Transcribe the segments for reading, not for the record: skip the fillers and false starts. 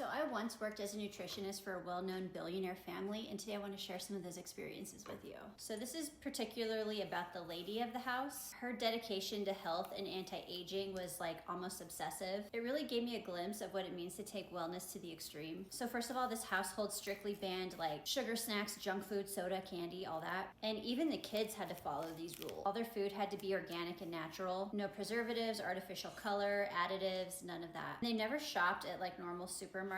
So I once worked as a nutritionist for a well-known billionaire family, and today I want to share some of those experiences with you. So this is particularly about the lady of the house. Her dedication to health and anti-aging was like almost obsessive. It really gave me a glimpse of what it means to take wellness to the extreme. So first of all, this household strictly banned like sugar snacks, junk food, soda, candy, all that. And even the kids had to follow these rules. All their food had to be organic and natural. No preservatives, artificial color, additives, none of that. They never shopped at like normal supermarkets.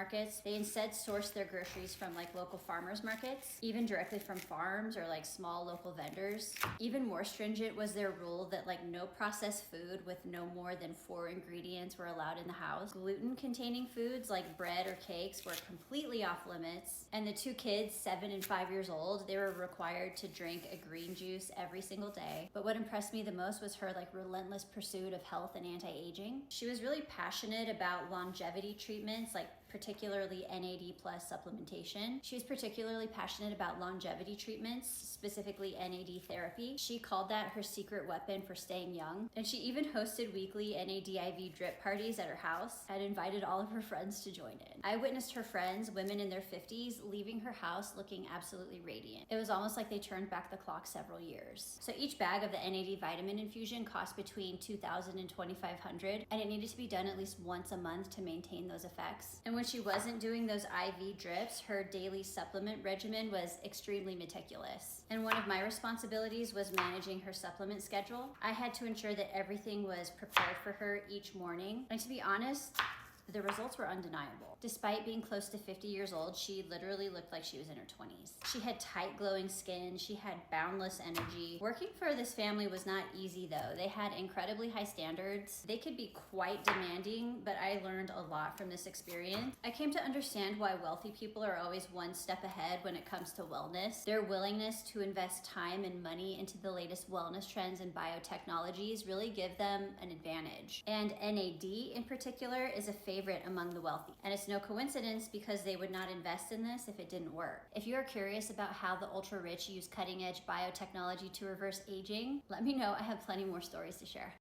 They instead sourced their groceries from like local farmers markets, even directly from farms or like small local vendors. Even more stringent was their rule that like no processed food with no more than 4 ingredients were allowed in the house. Gluten-containing foods like bread or cakes were completely off limits. And the 2 kids, 7 and 5 years old, they were required to drink a green juice every single day. But what impressed me the most was her like relentless pursuit of health and anti-aging. She was really passionate about longevity treatments, like particularly NAD plus supplementation. She was particularly passionate about longevity treatments, specifically NAD therapy. She called that her secret weapon for staying young. And she even hosted weekly NAD IV drip parties at her house and invited all of her friends to join in. I witnessed her friends, women in their 50s, leaving her house looking absolutely radiant. It was almost like they turned back the clock several years. So each bag of the NAD vitamin infusion cost between $2,000 and $2,500, and it needed to be done at least once a month to maintain those effects. And when she wasn't doing those IV drips, her daily supplement regimen was extremely meticulous. And one of my responsibilities was managing her supplement schedule. I had to ensure that everything was prepared for her each morning. And to be honest, the results were undeniable. Despite being close to 50 years old, she literally looked like she was in her 20s. She had tight, glowing skin. She had boundless energy. Working for this family was not easy though. They had incredibly high standards. They could be quite demanding, but I learned a lot from this experience. I came to understand why wealthy people are always one step ahead when it comes to wellness. Their willingness to invest time and money into the latest wellness trends and biotechnologies really give them an advantage. And NAD in particular is a favorite among the wealthy. And it's no coincidence because they would not invest in this if it didn't work. If you are curious about how the ultra rich use cutting edge biotechnology to reverse aging, let me know. I have plenty more stories to share.